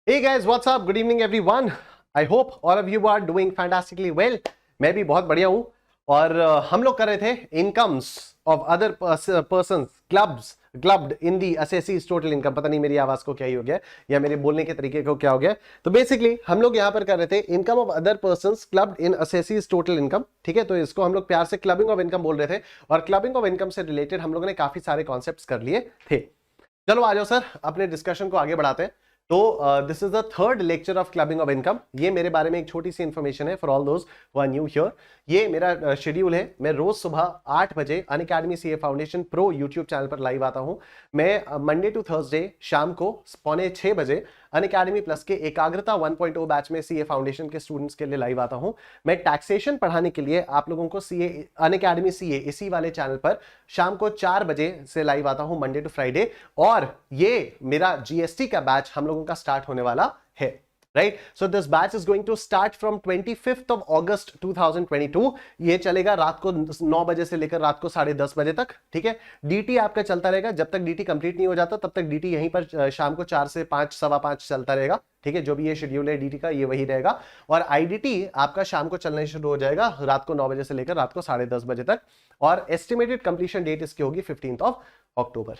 Hey guys, what's up? Good evening everyone. I hope all of you are doing fantastically well. मैं भी बहुत बढ़िया हूँ और हम लोग कर रहे थे incomes of other persons clubbed in the assessees total income. पता नहीं मेरी आवाज को क्या ही हो गया या मेरे बोलने के तरीके को क्या हो गया। तो बेसिकली हम लोग यहाँ पर कर रहे थे income of other persons clubbed in assessees total income. ठीक है, तो इसको हम लोग प्यार से क्लबिंग ऑफ इनकम बोल रहे थे और क्लबिंग ऑफ इनकम से रिलेटेड हम लोगों ने काफी सारे कॉन्सेप्ट्स कर लिए थे। चलो आ जाओ सर, अपने डिस्कशन को आगे बढ़ाते हैं। तो this is the third lecture of clubbing of income. ये मेरे बारे में एक छोटी सी इंफॉर्मेशन है for all those who are new here. ये मेरा शेड्यूल है। मैं रोज सुबह 8 बजे Unacademy CA foundation pro YouTube channel पर लाइव आता हूं। मैं मंडे टू थर्सडे शाम को 5:45 बजे अनअकैडमी प्लस के एकाग्रता 1.0 बैच में सीए फाउंडेशन के स्टूडेंट्स के लिए लाइव आता हूं। मैं टैक्सेशन पढ़ाने के लिए आप लोगों को सीए अनअकैडमी सीए इसी वाले चैनल पर शाम को 4 बजे से लाइव आता हूं मंडे टू फ्राइडे। और ये मेरा जीएसटी का बैच हम लोगों का स्टार्ट होने वाला है। Right, so this batch is going to start from 25th of August 2022। ये चलेगा रात को 9 बजे से लेकर रात को 10:30 बजे तक। ठीक है, डीटी आपका चलता रहेगा जब तक डीटी कंप्लीट नहीं हो जाता, तब तक डीटी यहीं पर शाम को 4 से 5, सवा 5 चलता रहेगा। ठीक है, जो भी ये शेड्यूल है डीटी का ये वही रहेगा। और आईडीटी आपका शाम को चलना शुरू हो जाएगा रात को 9 बजे से लेकर रात को 10:30 बजे तक। और एस्टिमेटेड कंप्लीशन डेट इसकी होगी 15th of October।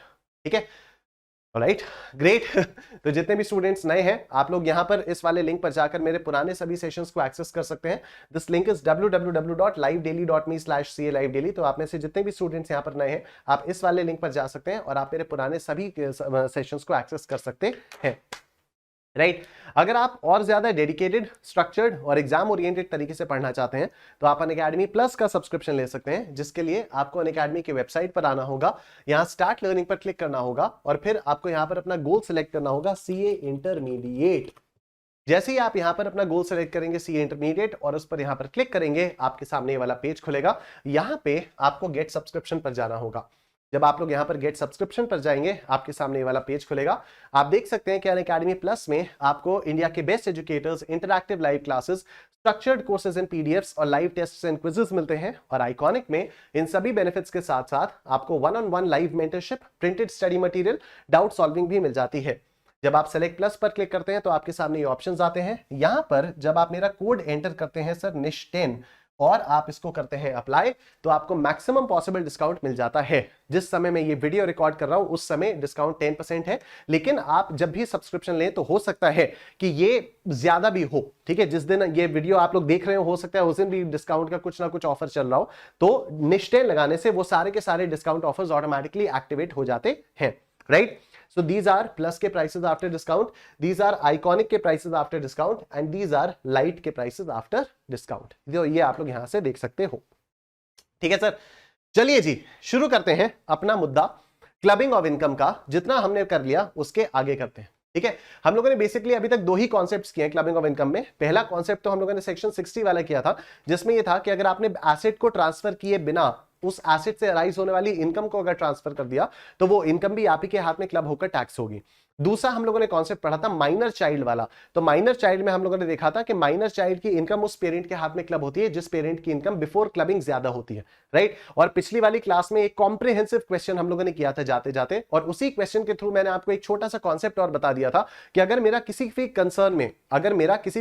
ठीक है, राइट, ग्रेट। तो जितने भी स्टूडेंट्स नए हैं आप लोग यहां पर इस वाले लिंक पर जाकर मेरे पुराने सभी सेशंस को एक्सेस कर सकते हैं। This link is www.livedaily.me/calivedaily। तो आप में से जितने भी स्टूडेंट्स यहां पर नए हैं आप इस वाले लिंक पर जा सकते हैं और आप मेरे पुराने सभी सेशंस को एक्सेस कर सकते हैं। राइट, अगर आप और ज्यादा डेडिकेटेड, स्ट्रक्चर्ड और एग्जाम ओरिएंटेड तरीके से पढ़ना चाहते हैं तो आप अनअकैडमी प्लस का सब्सक्रिप्शन ले सकते हैं, जिसके लिए आपको अनअकैडमी की वेबसाइट पर आना होगा, यहां स्टार्ट लर्निंग पर क्लिक करना होगा और फिर आपको यहां पर अपना गोल सिलेक्ट करना होगा सीए इंटरमीडिएट। जैसे ही आप यहां पर अपना गोल सेलेक्ट करेंगे सीए इंटरमीडिएट और उस पर यहां पर क्लिक करेंगे, आपके सामने ये वाला पेज खुलेगा। यहां पे आपको गेट सब्सक्रिप्शन पर जाना होगा। जब आप लोग यहां पर गेट सब्सक्रिप्शन पर जाएंगे आपके सामने ये वाला पेज खुलेगा। आप देख सकते हैं कि अनअकैडमी प्लस में आपको इंडिया के best educators, interactive live classes, structured courses and PDFs और लाइव टेस्ट्स एंड क्विजेस मिलते हैं। और आइकॉनिक में इन सभी बेनिफिट्स के साथ साथ आपको 1-on-1 live mentorship, printed study material, doubt solving भी मिल जाती है। जब आप सेलेक्ट प्लस पर क्लिक करते हैं तो आपके सामने ये ऑप्शंस आते हैं। यहां पर जब आप मेरा कोड एंटर करते हैं सर निश10 और आप इसको करते हैं अप्लाई, तो आपको मैक्सिमम पॉसिबल डिस्काउंट मिल जाता है। जिस समय मैं ये वीडियो रिकॉर्ड कर रहा हूं उस समय डिस्काउंट 10% है, लेकिन आप जब भी सब्सक्रिप्शन लें तो हो सकता है कि ये ज्यादा भी हो। ठीक है, जिस दिन ये वीडियो आप लोग देख रहे हो सकता है उस दिन भी डिस्काउंट का कुछ ना कुछ ऑफर चल रहा हो। तो निश्चय लगाने से वो सारे के सारे डिस्काउंट ऑफर्स ऑटोमेटिकली एक्टिवेट हो जाते हैं। Right, so these are plus के prices after discount, these are iconic के prices after discount and these are light के prices after discount। तो ये आप लोग यहां से देख सकते हो। ठीक है सर, चलिए जी शुरू करते हैं अपना मुद्दा क्लबिंग ऑफ इनकम का। जितना हमने कर लिया उसके आगे करते हैं। ठीक है, हम लोगों ने बेसिकली अभी तक 2 ही कॉन्सेप्ट्स किए हैं क्लबिंग ऑफ इनकम में। पहला कॉन्सेप्ट तो हम लोगों ने सेक्शन 60 वाला किया था, जिसमें यह था कि अगर आपने एसेट को ट्रांसफर किए बिना उस एसेट से अराइज होने वाली इनकम को अगर ट्रांसफर कर दिया तो वो इनकम भी आप ही के हाथ में क्लब होकर टैक्स होगी। दूसरा हम लोगों ने कॉन्सेप्ट पढ़ा था माइनर चाइल्ड वाला। तो माइनर चाइल्ड में हम लोगों ने देखा था कि माइनर चाइल्ड की इनकम उस पेरेंट के हाथ में क्लब होती है जिस पेरेंट की इनकम बिफोर क्लबिंग ज्यादा होती है। राइट, और पिछली वाली क्लास में एक कॉम्प्रिहेंसिव क्वेश्चन हम लोगों ने किया था जाते जाते, और उसी क्वेश्चन के थ्रू मैंने आपको एक छोटा सा कॉन्सेप्ट और बता दिया था कि अगर मेरा किसी भी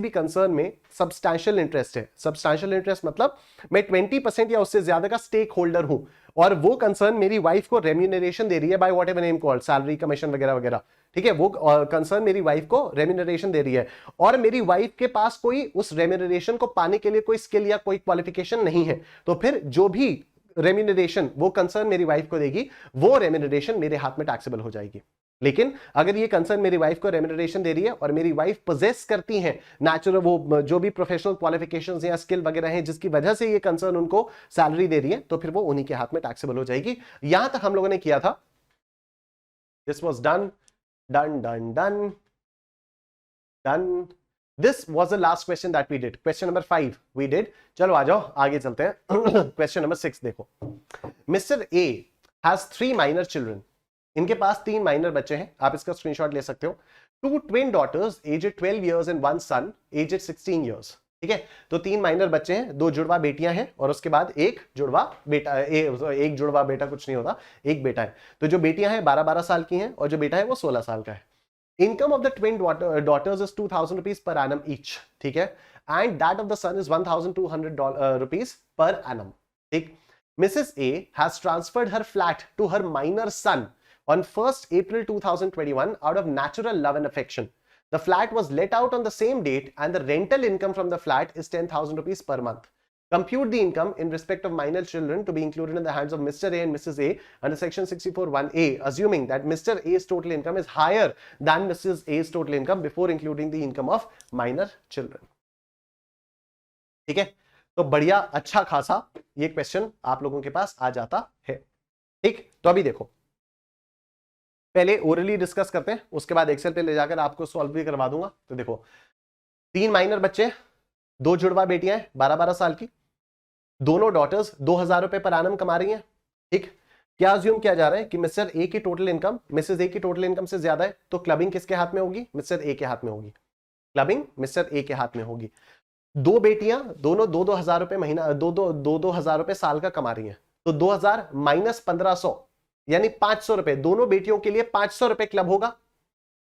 कंसर्न में सब्सटैंशियल इंटरेस्ट है, सब्सटैंशियल इंटरेस्ट मतलब मैं 20% या उससे ज्यादा का स्टेक होल्डर हूं और वो कंसर्न मेरी वाइफ को रेम्यूनरेशन दे रही है by whatever name called, salary, commission वगैरह वगैरह। ठीक है, वो कंसर्न मेरी वाइफ को रेम्यूनरेशन दे रही है और मेरी वाइफ के पास कोई उस रेम्यूनरेशन को पाने के लिए कोई स्किल या कोई क्वालिफिकेशन नहीं है, तो फिर जो भी रेम्यूनरेशन वो कंसर्न मेरी वाइफ को देगी वो रेम्यूनरेशन मेरे हाथ में टैक्सेबल हो जाएगी। लेकिन अगर ये कंसर्न मेरी वाइफ को रेम्यूनरेशन दे रही है और मेरी वाइफ पोजेस करती हैं नेचुरल वो जो भी प्रोफेशनल क्वालिफिकेशंस या स्किल वगैरह हैं जिसकी वजह से ये कंसर्न उनको सैलरी दे रही है, तो फिर वो उन्हीं के हाथ में टैक्सेबल हो जाएगी। यहां तक हम लोगों ने किया था। This was done done done done done. This was the last question that we did. Question number 5 we did. चलो आ जाओ आगे चलते हैं। क्वेश्चन नंबर 6 देखो। Mister A has 3 minor children. इनके पास 3 माइनर बच्चे हैं, आप इसका स्क्रीनशॉट ले सकते हो। 2 twin daughters aged 12 years and 1 son aged 16 years। ठीक है, तो 3 माइनर बच्चे हैं, 2 जुड़वा बेटियां हैं और उसके बाद एक जुड़वा बेटा। एक जुड़वा बेटा कुछ नहीं होता, एक बेटा है। तो जो बेटियां हैं 12-12 साल की हैं और जो बेटा है वो 16 साल का है। Income of the twin daughters is 2000 rupees per annum each, ठीक है, and that of the son is 1200 rupees per annum, ठीक। Mrs. A has transferred her flat to her minor son on 1st April 2021 out of natural love and affection. The flat was let out on the same date and the rental income from the flat is 10,000 rupees per month. Compute the income in respect of minor children to be included in the hands of Mr. A and Mrs. A under section 64(1)(a), assuming that Mr. A's total income is higher than Mrs. A's total income before including the income of minor children. ठीक है, तो बढ़िया अच्छा खासा ये question आप लोगों के पास आ जाता है, ठीक। तो अभी देखो, पहले ओरली डिस्कस करते हैं, उसके बाद एक्सेल पे ले जाकर आपको सॉल्व भी करवा दूंगा। तो देखो, 3 माइनर बच्चे, 2 जुड़वा बेटियां 12-12 साल की, दोनों डॉटर्स 2000 रुपए पर एनम कमा रही हैं, ठीक। क्या अज्यूम किया जा रहा है कि मिस्टर ए की टोटल इनकम मिसेस ए की टोटल इनकम से ज्यादा है, तो क्लबिंग किसके हाथ में होगी? मिस्टर ए के हाथ में होगी। क्लबिंग मिस्टर ए के हाथ में होगी। 2 बेटियां दोनों 2-2 हजार रुपए महीना, 2-2 हजार रुपए साल का कमा रही हैं, तो 2000 माइनस 1500 यानी 500 रुपए, दोनों बेटियों के लिए 500 रुपए क्लब होगा,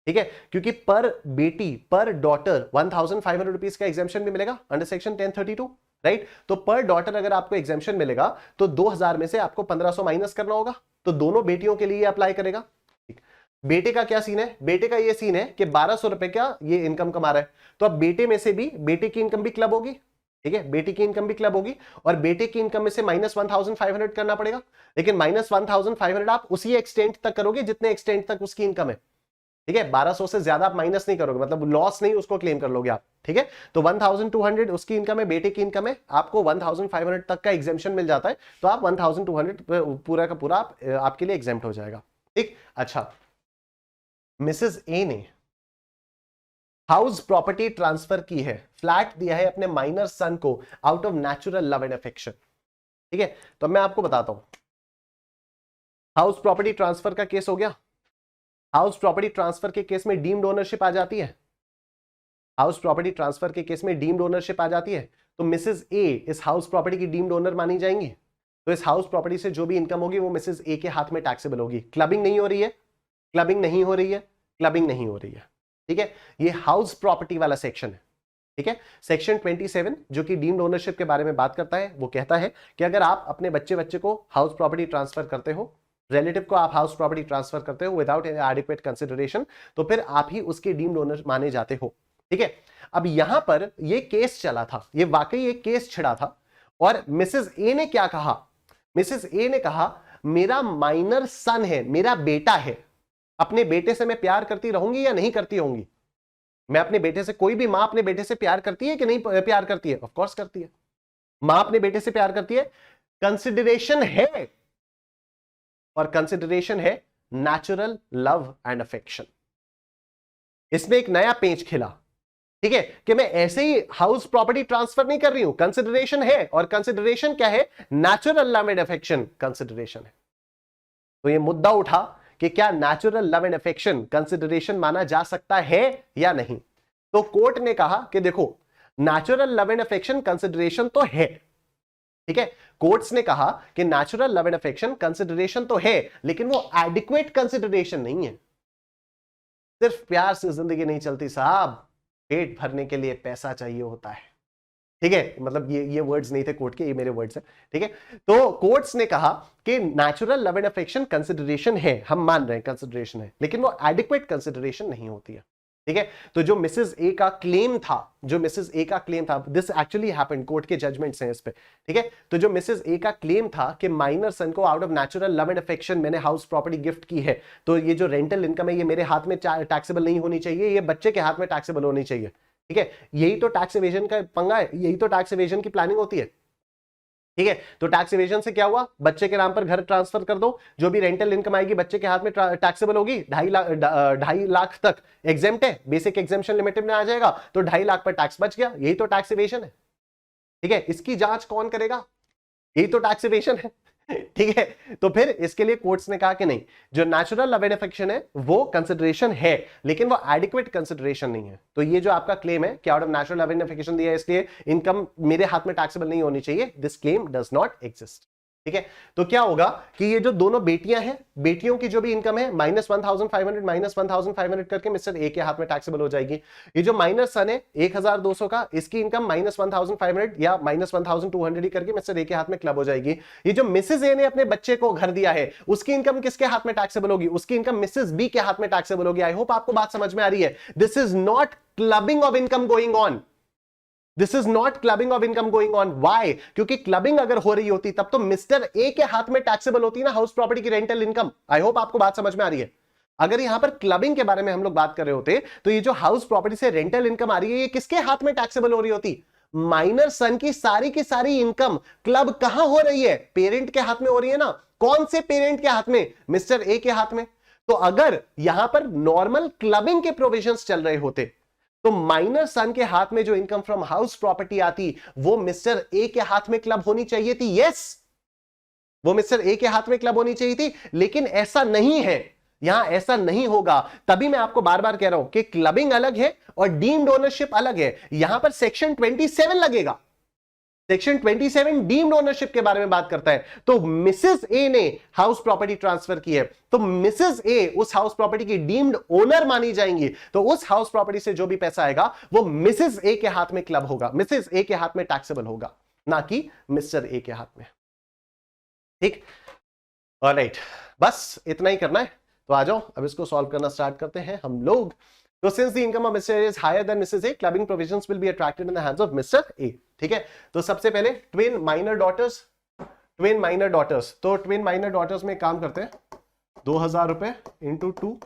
ठीक है, क्योंकि पर बेटी पर डॉटर 1500 रुपीज का एग्जेम्पशन भी मिलेगा अंडर सेक्शन 1032, राइट। तो पर डॉटर अगर आपको एग्जेम्पशन मिलेगा तो 2000 में से आपको 1500 माइनस करना होगा, तो दोनों बेटियों के लिए अप्लाई करेगा। बेटे का क्या सीन है? बेटे का ये सीन है कि 1200 रुपए का ये इनकम कमा रहा है, तो अब बेटे में से भी बेटे की इनकम भी क्लब होगी, ठीक है, बेटे की इनकम भी क्लब होगी, और बेटे की इनकम में से माइनस 1500 करना पड़ेगा, लेकिन माइनस 1500 आप उसी एक्सटेंट तक करोगे जितने एक्सटेंट तक उसकी इनकम है, ठीक है। 1200 से ज्यादा आप माइनस नहीं करोगे, मतलब लॉस नहीं उसको क्लेम कर लोगे आप, ठीक है। तो 1200 उसकी इनकम है, बेटे की इनकम है, आपको 1500 तक का एग्जेम्पशन मिल जाता है, तो आप 1200 पूरा का पूरा आपके लिए एग्जेम्प्ट हो जाएगा, ठीक। अच्छा, मिसेस ए ने हाउस प्रॉपर्टी ट्रांसफर की है, फ्लैट दिया है अपने माइनर सन को out of natural love and affection, ठीक है। तो मैं आपको बताता हूं, हाउस प्रॉपर्टी ट्रांसफर का केस हो गया। हाउस प्रॉपर्टी ट्रांसफर के केस में डीम्ड ओनरशिप आ जाती है, हाउस प्रॉपर्टी ट्रांसफर के केस में डीम्ड ओनरशिप आ जाती है, तो मिसेस ए इस हाउस प्रॉपर्टी की डीम्ड ओनर मानी जाएंगी, तो इस हाउस प्रॉपर्टी से जो भी इनकम होगी वो मिसेस ए के हाथ में टैक्सेबल होगी। क्लबिंग नहीं हो रही है, क्लबिंग नहीं हो रही है, क्लबिंग नहीं हो रही है, ठीक है। ये हाउस प्रॉपर्टी वाला सेक्शन है, ठीक है। सेक्शन 27 जो कि डीम्ड ओनरशिप के बारे में बात करता है, वो कहता है कि अगर आप अपने बच्चे को हाउस प्रॉपर्टी ट्रांसफर करते हो, रिलेटिव को आप हाउस प्रॉपर्टी ट्रांसफर करते हो विदाउट एनी एडिक्वेट कंसिडरेशन, तो फिर आप ही उसके डीम्ड ओनर माने जाते हो, ठीक है। अब यहां पर ये केस चला था, ये वाकई एक केस छिड़ा था, और मिसेस ए ने क्या कहा? मिसेस ए ने कहा मेरा माइनर सन है, मेरा बेटा है, अपने बेटे से मैं प्यार करती रहूंगी या नहीं करती होंगी? मैं अपने बेटे से, कोई भी मां अपने बेटे से प्यार करती है कि नहीं प्यार करती है? ऑफ कोर्स करती है, मां अपने बेटे से प्यार करती है। कंसिडरेशन है, और कंसिडरेशन है नेचुरल लव एंड अफेक्शन। इसमें एक नया पेज खिला, ठीक है, कि मैं ऐसे ही हाउस प्रॉपर्टी ट्रांसफर नहीं कर रही हूं, कंसिडरेशन है, और कंसिडरेशन क्या है? Natural love and affection consideration है। तो ये मुद्दा उठा कि क्या natural love and affection consideration माना जा सकता है या नहीं। तो कोर्ट ने कहा कि देखो, natural love and affection consideration तो है, ठीक है। कोर्ट्स ने कहा कि natural love and affection consideration तो है, लेकिन वो एडिक्वेट कंसिडरेशन नहीं है। सिर्फ प्यार से जिंदगी नहीं चलती साहब, पेट भरने के लिए पैसा चाहिए होता है, ठीक है। मतलब ये वर्ड्स नहीं थे कोर्ट के, ये मेरे वर्ड्स हैं, ठीक है। तो कोर्ट्स ने कहा कि natural love and affection consideration है, हम मान रहे हैं कंसिडरेशन है, लेकिन वो एडिक्वेट कंसिडरेशन नहीं होती है, ठीक है। तो जो मिसेस ए का क्लेम था, जो मिसेस ए का क्लेम था, दिस एक्चुअली हैपेंड, कोर्ट के जजमेंट्स हैं इस पे, ठीक है। तो जो मिसेस ए का क्लेम था कि माइनर सन को out of natural love and affection मैंने हाउस प्रॉपर्टी गिफ्ट की है, तो ये जो रेंटल इनकम है ये मेरे हाथ में टैक्सेबल नहीं होनी चाहिए, ये बच्चे के हाथ में टैक्सेबल होनी चाहिए, ठीक है। यही तो टैक्स एवेजन का पंगा है, यही तो टैक्स एवेजन की प्लानिंग होती है, ठीक है। तो टैक्स एवेजन से क्या हुआ? बच्चे के नाम पर घर ट्रांसफर कर दो, जो भी रेंटल इनकम आएगी बच्चे के हाथ में टैक्सेबल होगी, 2.5 लाख तक एग्जेम्प्ट है, बेसिक एग्जेम्पशन लिमिटेड में आ जाएगा, तो 2.5 लाख पर टैक्स बच गया। यही तो टैक्स एवेजन है, ठीक है। इसकी जांच कौन करेगा? यही तो टैक्स एवेजन है, ठीक है। तो फिर इसके लिए कोर्ट्स ने कहा कि नहीं, जो नेचुरल लव एंड अफेक्शन है वो कंसिडरेशन है, लेकिन वो एडिक्वेट कंसिडरेशन नहीं है। तो ये जो आपका क्लेम है कि out of natural love and affection दिया है इसलिए इनकम मेरे हाथ में टैक्सेबल नहीं होनी चाहिए, this claim does not exist, ठीक है, तो क्या होगा कि ये जो दोनों बेटियां हैं, बेटियों की जो भी इनकम है -1500 करके मिस्टर ए के हाथ में टैक्सेबल हो जाएगी। ये जो माइनर सन है 1200 का, इसकी इनकम -1500 या -1200 ही करके मिस्टर ए के हाथ में क्लब हो जाएगी। ये जो मिसेस ए ने अपने बच्चे को घर दिया है, उसकी इनकम किसके हाथ में टैक्सेबल होगी? उसकी इनकम मिसेस बी के हाथ में टैक्सेबल होगी। आई होप आपको बात समझ में आ रही है। This is not clubbing of income going on, this is not clubbing of income going on. Why? क्योंकि क्लबिंग अगर हो रही होती तब तो मिस्टर ए के हाथ में टैक्सेबल होती ना हाउस प्रॉपर्टी की रेंटल इनकम। आई होप आपको बात समझ में आ रही है। अगर यहां पर क्लबिंग के बारे में हम लोग बात कर रहे होते तो ये जो हाउस प्रॉपर्टी से रेंटल इनकम आ रही है, ये किसके हाथ में टैक्सेबल हो रही होती? माइनर सन की सारी इनकम क्लब कहां हो रही है? पेरेंट के हाथ में हो रही है ना। कौन से पेरेंट के हाथ में? मिस्टर ए के हाथ में। तो अगर यहां पर नॉर्मल क्लबिंग के प्रोविजंस चल रहे होते तो माइनर सन के हाथ में जो इनकम फ्रॉम हाउस प्रॉपर्टी आती वो मिस्टर ए के हाथ में क्लब होनी चाहिए थी। यस, वो मिस्टर ए के हाथ में क्लब होनी चाहिए थी, लेकिन ऐसा नहीं है। यहां ऐसा नहीं होगा। तभी मैं आपको बार बार कह रहा हूं कि क्लबिंग अलग है और डीम्ड ओनरशिप अलग है। यहां पर सेक्शन 27 लगेगा। सेक्शन 27 डीम्ड ओनरशिप के बारे में बात करता है। तो मिसेस ए ने हाउस प्रॉपर्टी ट्रांसफर की है, तो मिसेस ए उस हाउस प्रॉपर्टी की डीम्ड ओनर मानी जाएंगी। तो उस हाउस प्रॉपर्टी से जो भी पैसा आएगा वो मिसेस ए के हाथ में क्लब होगा, मिसेस ए के हाथ में टैक्सेबल होगा, ना कि मिस्टर ए के हाथ में। ठीक, ऑलराइट, बस इतना ही करना है। तो आ जाओ अब इसको सॉल्व करना स्टार्ट करते हैं हम लोग। तो since the income of mister A is higher than missus A, clubbing provisions will be attracted in the hands of mister A. ठीक है, तो सबसे पहले twin minor daughters, twin minor daughters. तो ट्विन माइनर डॉटर्स में काम करते हैं, 2000 रुपए इंटू 2,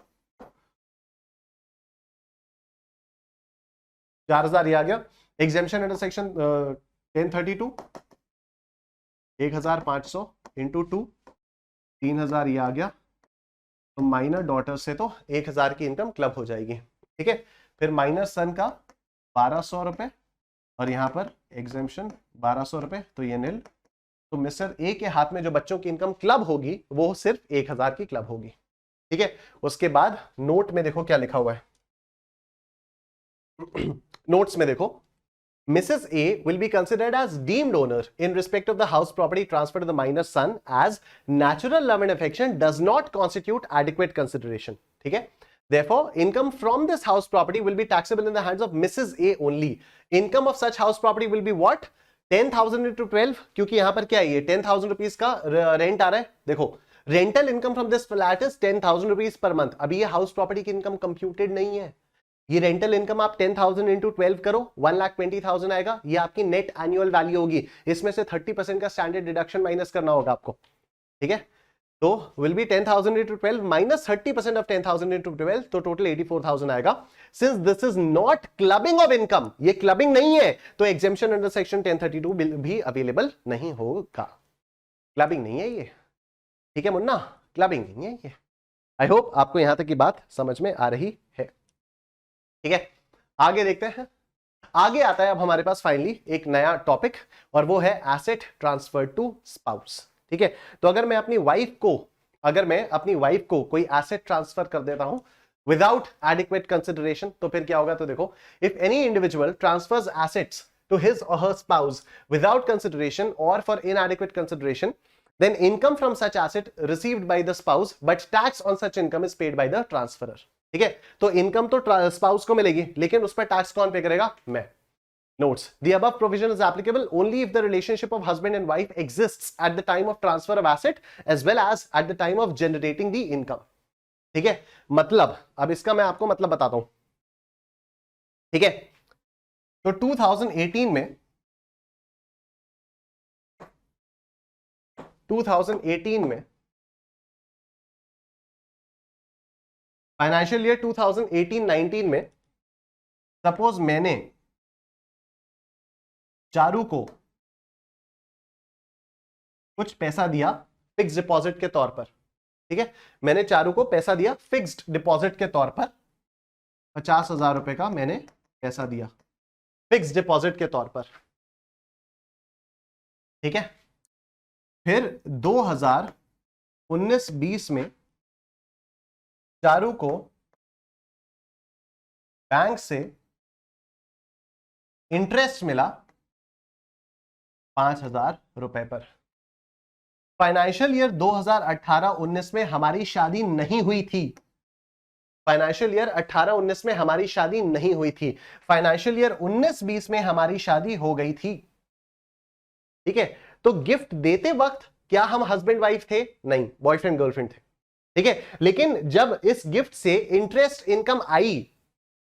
4000 ये आ गया। एग्जेम्पशन अंडर सेक्शन 1032, 1500 इंटू 2, 3000 ये आ गया। तो माइनर डॉटर से तो 1000 की इनकम क्लब हो जाएगी। ठीक है, फिर माइनर सन का 1200 रुपए और यहां पर एग्जेम्पशन 1200 रुपए, तो ये नील। तो मिस्टर ए के हाथ में जो बच्चों की इनकम क्लब होगी वो सिर्फ 1000 की क्लब होगी। ठीक है, उसके बाद नोट में देखो क्या लिखा हुआ है। नोट्स में देखो, Mrs. A will be considered as deemed owner in respect of the house property transferred to the minor son as natural love and affection does not constitute adequate consideration. ठीक है, therefore income from this house property will be taxable in the hands of Mrs. A only. Income of such house property will be what? 10,000 into 12, क्योंकि यहां पर क्या है, ये 10,000 rupees का rent आ रहा है। देखो, rental income from this flat is 10,000 rupees per month. अभी ये हाउस प्रॉपर्टी की इनकम कंप्यूटेड नहीं है। ये रेंटल इनकम आप 10,000 इंटू 12 करो, 1,20,000 आएगा। ये आपकी नेट एनुअल वैल्यू होगी। इसमें से 30% का स्टैंडर्ड डिडक्शन माइनस करना होगा आपको। ठीक है, तो will be 10,000 into 12 minus 30% of 10,000 into 12, तो टोटल 84,000 आएगा। Since this is not clubbing of income, ये क्लबिंग नहीं है, तो एग्जेम्पशन अंडर सेक्शन 1032 भी अवेलेबल नहीं होगा। क्लबिंग नहीं है ये। ठीक है मुन्ना, क्लबिंग नहीं है ये। आई होप आपको यहां तक की बात समझ में आ रही है। ठीक है, आगे देखते हैं। आगे आता है अब हमारे पास फाइनली एक नया टॉपिक, और वो है एसेट ट्रांसफर टू स्पाउस। ठीक है, तो अगर मैं अपनी वाइफ को कोई एसेट ट्रांसफर कर देता हूं विदाउट एडिक्वेट कंसिडरेशन, तो फिर क्या होगा? तो देखो, if any individual transfers assets to his or her spouse without consideration or for inadequate consideration, then income from such asset received by the spouse but tax on such income is paid by the transferor. ठीक है, तो income तो spouse को मिलेगी, लेकिन उस पर tax कौन पे करेगा? मैं। Notes: the above provision is applicable only if the relationship of husband and wife exists at the time of transfer of asset as well as at the time of generating the income. ठीक है, मतलब अब इसका मैं आपको मतलब बताता हूं। ठीक है, तो 2018 में फाइनेंशियल ईयर 2018-19 में सपोज मैंने चारू को कुछ पैसा दिया फिक्स डिपॉजिट के तौर पर। ठीक है, मैंने चारू को पैसा दिया फिक्स्ड डिपॉजिट के तौर पर, 50,000 रुपए का मैंने पैसा दिया फिक्स डिपॉजिट के तौर पर। ठीक है, फिर 2019-20 में चारू को बैंक से इंटरेस्ट मिला 5,000 रुपए पर। फाइनेंशियल ईयर 2018-19 में हमारी शादी नहीं हुई थी। फाइनेंशियल ईयर 18-19 में हमारी शादी नहीं हुई थी। फाइनेंशियल ईयर 19-20 में हमारी शादी हो गई थी। ठीक है, तो गिफ्ट देते वक्त क्या हम हस्बैंड वाइफ थे? नहीं, बॉयफ्रेंड गर्लफ्रेंड थे। ठीक है, लेकिन जब इस गिफ्ट से इंटरेस्ट इनकम आई,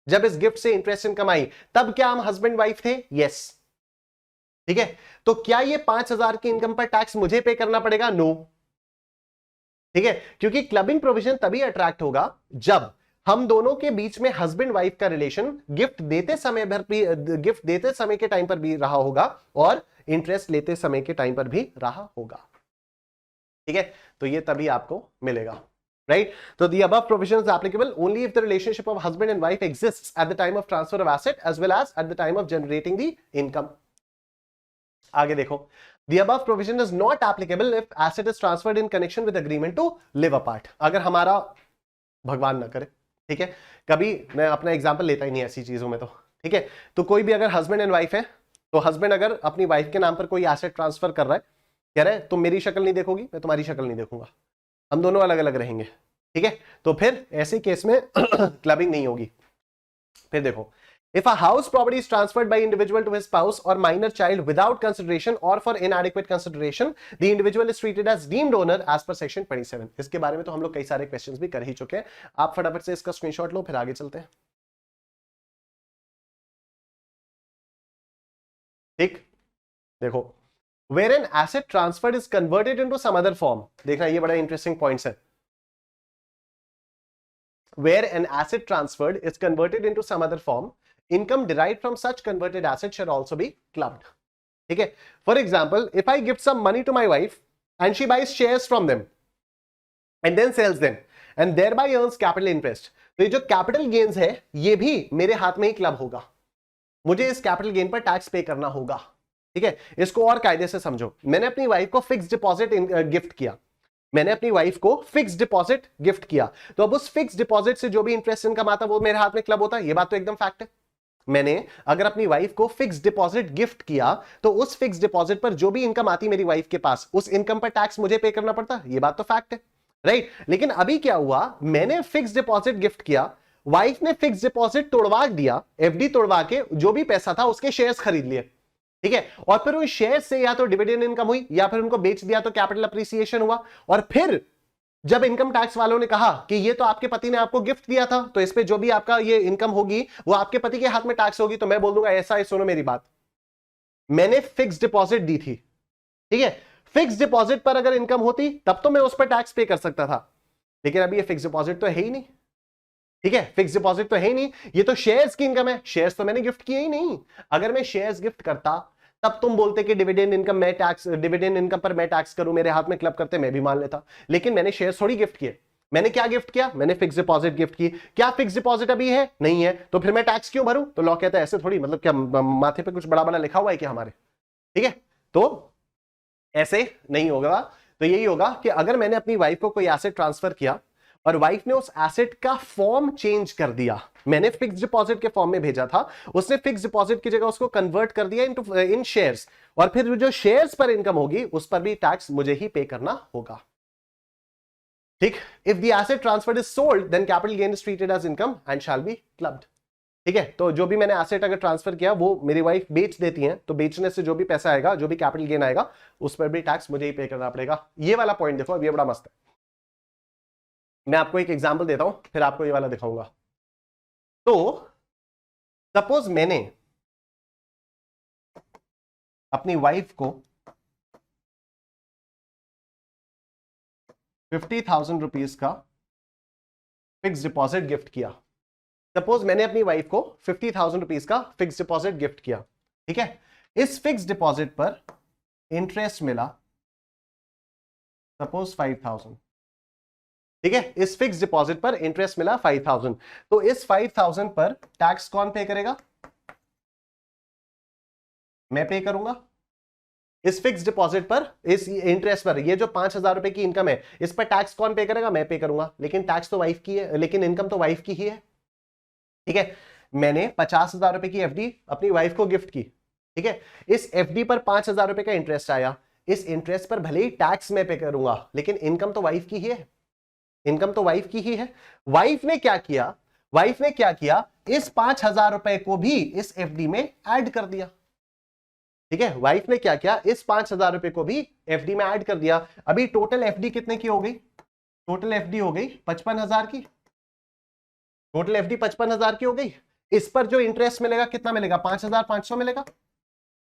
जब इस गिफ्ट से इंटरेस्ट इनकम आई, तब क्या हम हस्बैंड वाइफ थे? यस। ठीक है, तो क्या ये 5,000 की इनकम पर टैक्स मुझे पे करना पड़ेगा? नो। ठीक है, क्योंकि क्लबिंग प्रोविजन तभी अट्रैक्ट होगा जब हम दोनों के बीच में हस्बैंड वाइफ का रिलेशन गिफ्ट देते समय भर भी, गिफ्ट देते समय के टाइम पर भी रहा होगा और इंटरेस्ट लेते समय के टाइम पर भी रहा होगा। ठीक है, तो ये तभी आपको मिलेगा, राइट? तो the above provision is applicable only if the relationship of husband and wife exists at the time of transfer of asset as well as at the time of generating the income. आगे देखो, the above provision is not applicable if asset is transferred in connection with agreement to live apart. अगर हमारा, भगवान ना करे, ठीक है, कभी मैं अपना एग्जांपल लेता ही नहीं ऐसी चीजों में, तो ठीक है, तो कोई भी अगर हस्बैंड एंड वाइफ है, तो हस्बैंड अगर अपनी वाइफ के नाम पर कोई एसेट ट्रांसफर कर रहा है, कह रहा है तुम मेरी शक्ल नहीं देखोगी, मैं तुम्हारी शक्ल नहीं देखूंगा, हम दोनों अलग अलग रहेंगे। ठीक है, तो फिर ऐसे केस में क्लबिंग नहीं होगी। फिर देखो, if a house property is transferred by individual to his spouse or minor child without consideration or for inadequate consideration, the individual is treated as deemed owner as per section 27. इसके बारे में तो हम लोग कई सारे क्वेश्चंस भी कर ही चुके हैं, आप फटाफट से इसका स्क्रीनशॉट लो, फिर आगे चलते हैं। ठीक, देखो, where an asset transferred is converted into some other form, देखना ये बड़ा इंटरेस्टिंग पॉइंट्स है। Where an asset transferred is converted into some other form, income derived from such converted asset shall also be clubbed. ठीक है, for example, if I give some money to my wife and she buys shares from them and then sells them and thereby earns capital interest, तो ये जो capital gains है ये भी मेरे हाथ में ही क्लब होगा, मुझे इस कैपिटल गेन पर टैक्स पे करना होगा। ठीक है, इसको और कायदे से समझो। मैंने अपनी वाइफ को फिक्स डिपॉजिट गिफ्ट किया, मैंने अपनी वाइफ को फिक्स डिपॉजिट गिफ्ट किया, तो अब उस फिक्स डिपॉजिट से जो भी इंटरेस्ट इनकम आता वो मेरे हाथ में क्लब होता है, ये बात तो एकदम फैक्ट है। मैंने अगर अपनी वाइफ को फिक्स डिपॉजिट गिफ्ट किया तो उस फिक्स डिपॉजिट पर जो भी इनकम आती मेरी वाइफ के पास, उस इनकम पर टैक्स मुझे पे करना पड़ता, ये बात तो फैक्ट है, राइट? लेकिन अभी क्या हुआ, मैंने फिक्स डिपॉजिट गिफ्ट किया, वाइफ ने फिक्स डिपॉजिट तोड़वा दिया, एफडी तोड़वा के जो भी पैसा था उसके शेयर्स खरीद लिए। ठीक है, और फिर उन शेयर से या तो डिविडेंड इनकम हुई या फिर उनको बेच दिया तो कैपिटल अप्रिसिएशन हुआ, और फिर जब इनकम टैक्स वालों ने कहा कि ये तो आपके पति ने आपको गिफ्ट दिया था, तो इस पे जो भी आपका ये इनकम होगी वो आपके पति के हाथ में टैक्स होगी, तो मैं बोल दूंगा ऐसा है, सुनो मेरी बात, मैंने फिक्स डिपॉजिट दी थी, ठीक है, फिक्स डिपॉजिट पर अगर इनकम होती तब तो मैं उस पर टैक्स पे कर सकता था, लेकिन अभी ये फिक्स डिपॉजिट तो है ही नहीं। ठीक है, फिक्स डिपॉजिट तो है ही नहीं, ये तो शेयर्स की इनकम है, शेयर्स तो मैंने गिफ्ट किए ही नहीं। अगर मैं शेयर्स गिफ्ट करता तब तुम बोलते कि डिविडेंड इनकम मैं टैक्स, डिविडेंड इनकम पर मैं टैक्स करूं, मेरे हाथ में क्लब करते, मैं भी मान लेता, लेकिन मैंने शेयर्स थोड़ी गिफ्ट किए। मैंने क्या गिफ्ट किया, मैंने फिक्स डिपॉजिट गिफ्ट की। क्या फिक्स डिपॉजिट अभी है? नहीं है, तो फिर मैं टैक्स क्यों भरूं? तो लॉ कहता है ऐसे थोड़ी, मतलब क्या माथे पे कुछ बड़ा बड़ा लिखा हुआ है क्या हमारे? ठीक है, तो ऐसे नहीं होगा। तो यही होगा कि अगर मैंने अपनी वाइफ को कोई एसेट ट्रांसफर किया और वाइफ ने उस एसेट का फॉर्म चेंज कर दिया, मैंने फिक्स डिपॉजिट के फॉर्म में भेजा था, उसने फिक्स डिपॉजिट की जगह उसको कन्वर्ट कर दिया इन शेयर्स, और फिर जो शेयर्स पर इनकम होगी उस पर भी टैक्स मुझे ही पे करना होगा। ठीक, if the asset transferred is sold then capital gain is treated as income and shall be clubbed. ठीक है, तो जो भी मैंने एसेट अगर ट्रांसफर किया वो मेरी वाइफ बेच देती हैं, तो बेचने से जो भी पैसा आएगा, जो भी कैपिटल गेन आएगा, उस पर भी टैक्स मुझे ही पे करना पड़ेगा। ये वाला पॉइंट देखो, अब ये बड़ा मस्त है। मैं आपको एक एग्जांपल देता हूं, फिर आपको ये वाला दिखाऊंगा। तो सपोज मैंने अपनी वाइफ को 50,000 रुपीज का फिक्स डिपॉजिट गिफ्ट किया। सपोज मैंने अपनी वाइफ को 50,000 रुपीज का फिक्स डिपॉजिट गिफ्ट किया। ठीक है, इस फिक्स डिपॉजिट पर इंटरेस्ट मिला सपोज 5,000। ठीक है, इस फिक्स डिपॉजिट पर इंटरेस्ट मिला 5,000, तो इस 5,000 पर टैक्स कौन पे करेगा? मैं पे करूंगा। इस फिक्स डिपॉजिट पर, इस इंटरेस्ट पर, ये जो 5,000 रुपए की इनकम है, इस पर टैक्स कौन पे करेगा? मैं पे करूंगा, लेकिन टैक्स तो वाइफ की है, लेकिन इनकम तो वाइफ की ही है। ठीक है, मैंने 50,000 रुपए की एफडी अपनी वाइफ को गिफ्ट की। ठीक है, इस एफडी पर 5,000 रुपए का इंटरेस्ट आया, इस इंटरेस्ट पर भले ही टैक्स में पे करूंगा, लेकिन इनकम तो वाइफ की ही है, इनकम तो वाइफ की ही है। वाइफ ने क्या किया, वाइफ ने क्या किया, इस 5,000 रुपए को भी इस एफडी में ऐड कर दिया। ठीक है, वाइफ ने क्या किया, इस 5,000 रुपए को भी एफडी में ऐड कर दिया। अभी टोटल एफडी कितने की हो गई, टोटल एफडी हो गई 55,000 की, टोटल एफडी 55,000 की हो गई। इस पर जो इंटरेस्ट मिलेगा कितना मिलेगा, 5,500 मिलेगा।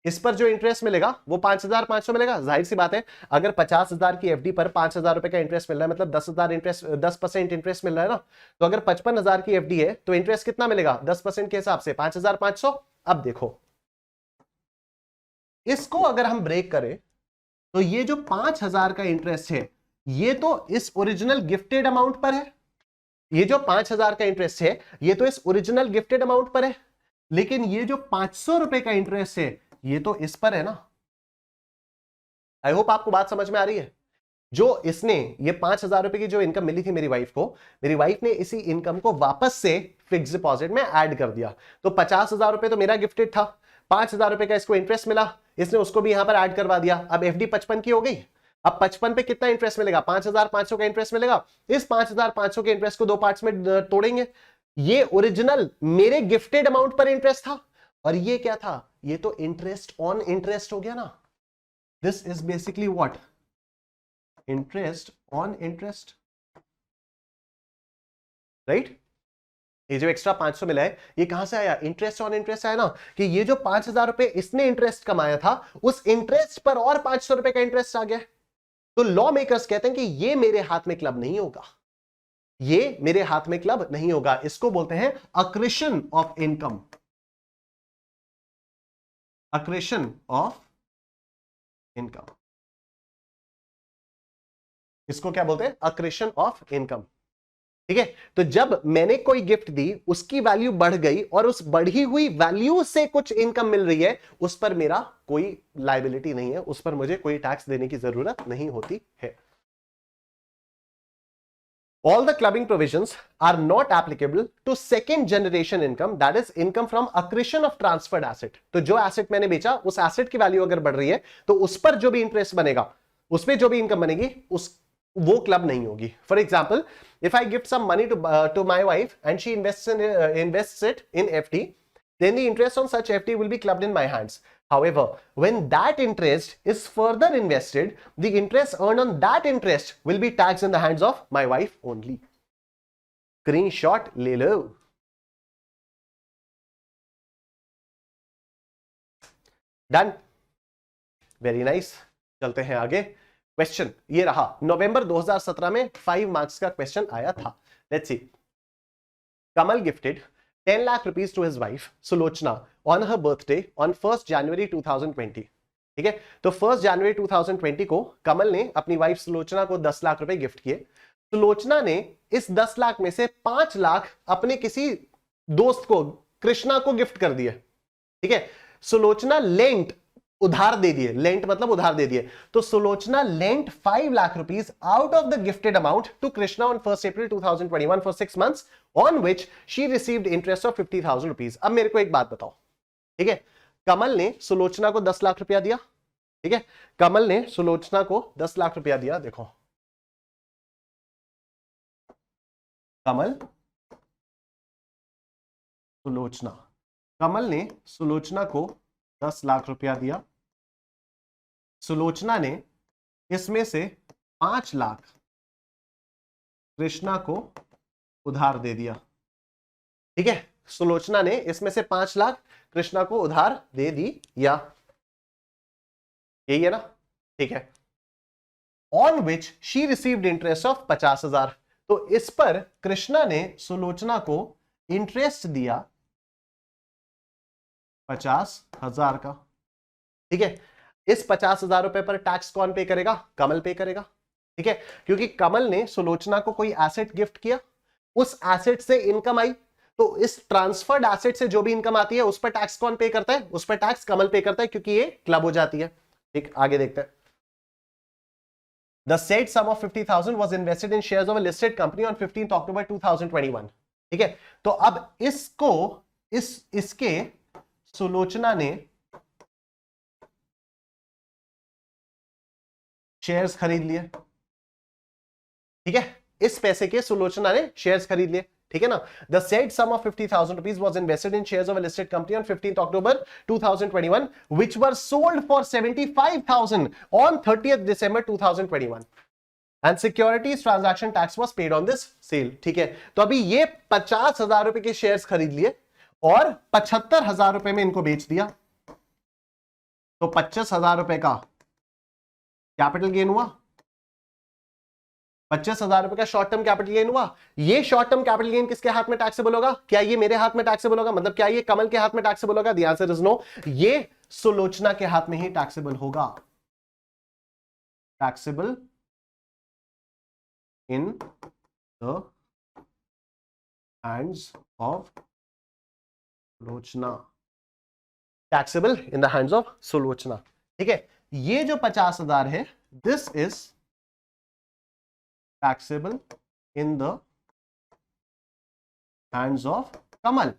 इस पर जो इंटरेस्ट मिलेगा वो 5,500 मिलेगा। जाहिर सी बात है, अगर 50,000 की एफडी पर 5,000 रुपए का इंटरेस्ट मिल रहा है, मतलब 10,000 इंटरेस्ट, 10% इंटरेस्ट मिल रहा है ना, तो अगर 55,000 की एफडी है तो इंटरेस्ट कितना मिलेगा 10% के हिसाब से 5,500। अब देखो, इसको अगर हम ब्रेक करें तो ये जो 5,000 का इंटरेस्ट है ये तो इस ओरिजिनल गिफ्टेड अमाउंट पर है, ये जो 5,000 का इंटरेस्ट है ये तो इस ओरिजिनल गिफ्टेड अमाउंट पर है, लेकिन ये जो 500 रुपए का इंटरेस्ट है ये तो इस पर है ना। आई होप आपको बात समझ में आ रही है। जो इसने ये 5,000 रुपए की जो इनकम मिली थी मेरी वाइफ को, मेरी वाइफ ने इसी इनकम को वापस से फिक्स डिपॉजिट में ऐड कर दिया। तो 50,000 रुपए तो मेरा गिफ्टेड था, 5,000 रुपए का इसको इंटरेस्ट मिला, इसने उसको भी यहां पर ऐड करवा दिया। अब एफडी 55 की हो गई। अब 55 पे कितना इंटरेस्ट मिलेगा, 5,500 का इंटरेस्ट मिलेगा। इस 5,500 के इंटरेस्ट को दो पार्ट्स में तोड़ेंगे। ये ओरिजिनल मेरे गिफ्टेड अमाउंट पर इंटरेस्ट था, और ये क्या था, ये तो इंटरेस्ट ऑन इंटरेस्ट हो गया ना। This is basically what, interest on interest, right. ये जो एक्स्ट्रा 500 मिला है ये कहां से आया, इंटरेस्ट ऑन इंटरेस्ट आया ना, कि ये जो 5,000 रुपए इसने इंटरेस्ट कमाया था उस इंटरेस्ट पर और 500 रुपए का इंटरेस्ट आ गया। तो लॉ मेकर्स कहते हैं कि ये मेरे हाथ में क्लब नहीं होगा, ये मेरे हाथ में क्लब नहीं होगा। इसको बोलते हैं अक्रेशन ऑफ इनकम, अक्रेशन ऑफ इनकम। इसको क्या बोलते हैं, अक्रेशन ऑफ इनकम। ठीक है, तो जब मैंने कोई गिफ्ट दी उसकी वैल्यू बढ़ गई और उस बढ़ी हुई वैल्यू से कुछ इनकम मिल रही है, उस पर मेरा कोई लायबिलिटी नहीं है, उस पर मुझे कोई टैक्स देने की जरूरत नहीं होती है। All the clubbing provisions are not applicable to second generation income, that is income from accretion of transferred asset। तो जो एसेट मैंने बेचा उस एसेट की वैल्यू अगर बढ़ रही है तो उस पर जो भी इंटरेस्ट बनेगा, उस पर जो भी इनकम बनेगी उस वो क्लब नहीं होगी। For example, if I gift some money to my wife and she invests it in FD, then the interest on such FD will be clubbed in my hands. However, when that interest is further invested, the interest earned on that interest will be taxed in the hands of my wife only. Screenshot ले लो। Done? Very nice. चलते हैं आगे। Question ये रहा, नवंबर 2017 में 5 marks का question आया था। Let's see. Kamal gifted 10 lakh rupees to his wife Sulochana on her birthday on 1st January 2020। ठीक है, तो 1st January 2020 को कमल ने अपनी वाइफ सुलोचना को 10 लाख रुपए गिफ्ट किए। सुलोचना ने इस 10 लाख में से 5 लाख अपने किसी दोस्त को, कृष्णा को गिफ्ट कर दिए। ठीक है, सुलोचना लेंट, उधार दे दिए, लेंट मतलब उधार दे दिए। तो Sulochana lent 5 lakh rupees out of the gifted amount to Krishna on 1st April 2021 for 6 months on which she received interest of 50,000 rupees। अब मेरे को एक बात बताओ, ठीक है, कमल ने सुलोचना को 10 लाख रुपया दिया। ठीक है, कमल ने सुलोचना को 10 लाख रुपया दिया। देखो, कमल सुलोचना, कमल ने सुलोचना को 10 लाख रुपया दिया। सुलोचना ने इसमें से 5 लाख कृष्णा को उधार दे दिया। ठीक है, सुलोचना ने इसमें से 5 लाख कृष्णा को उधार दे दिया, यही है ना। ठीक है, on which she received interest of 50,000। तो इस पर कृष्णा ने सुलोचना को इंटरेस्ट दिया 50,000 का। ठीक है, इस 50,000 रुपए पर टैक्स कौन पे करेगा, कमल पे करेगा। ठीक है, क्योंकि कमल ने सुलोचना को कोई एसेट गिफ्ट किया, उस एसेट से इनकम आई, तो इस ट्रांसफर्ड एसेट से जो भी इनकम आती है उस पर टैक्स कौन पे करता है, उस पर टैक्स कमल पे करता है, क्योंकि ये क्लब हो जाती है। ठीक, आगे देखते हैं। The said sum of 50,000 was invested in shares of a listed company on 15th October 2021। ठीक है, तो अब इसको इसके सुलोचना ने शेयर्स खरीद लिए, ठीक है, इस पैसे के सुलोचना ने शेयर्स खरीद लिए, ठीक है ना। The said sum of 50,000 rupees was invested in shares of a listed company on 15th October 2021 which were sold for 75,000 on 30th December 2021 and securities transaction tax was paid on this sale, ठीक है। तो अभी ये 50,000 रुपए के shares खरीद लिए और 75,000 रुपए में इनको बेच दिया, तो 25,000 रुपए का कैपिटल गेन हुआ, 25,000 रुपए का शॉर्ट टर्म कैपिटल गेन हुआ। ये शॉर्ट टर्म कैपिटल गेन किसके हाथ में टैक्सेबल होगा? क्या ये मेरे हाथ में टैक्सेबल होगा? मतलब क्या ये कमल के हाथ में टैक्सेबल होगा? द आंसर इज नो, ये सुलोचना के हाथ में ही टैक्सेबल होगा। Taxable in the hands of Sulochana, taxable in the hands of Sulochana, ठीक है। ये जो 50,000 है, this is taxable in the hands of Kamal,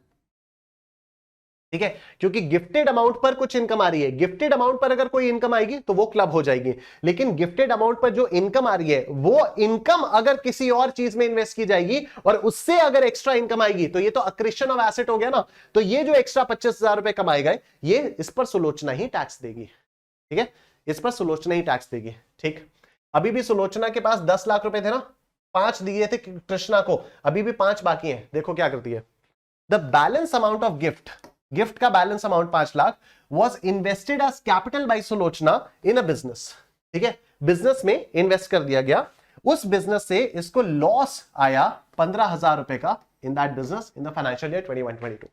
ठीक है, क्योंकि गिफ्टेड अमाउंट पर कुछ इनकम आ रही है। गिफ्टेड अमाउंट पर अगर कोई इनकम आएगी तो वो क्लब हो जाएगी, लेकिन गिफ्टेड अमाउंट पर जो इनकम आ रही है वो इनकम अगर किसी और चीज में इन्वेस्ट की जाएगी और उससे अगर एक्स्ट्रा इनकम आएगी तो ये तो अक्रिशन ऑफ एसेट हो गया ना। तो ये जो एक्स्ट्रा 25,000 रुपए कमाए गए, ये इस पर सुलोचना ही टैक्स देगी, ठीक है, इस पर सुलोचना ही टैक्स देगी, ठीक। अभी भी सुलोचना के पास 10 लाख रुपए थे ना, 5 दिए थे कृष्णा को, अभी भी 5 बाकी हैं। देखो क्या करती है, the balance amount of gift, gift का balance amount 5 lakh was invested as capital by Sulochana in a business, ठीक है, बिजनेस में इन्वेस्ट कर दिया गया। उस बिजनेस से इसको लॉस आया 15,000 रुपए का in that business in the financial year 21-22,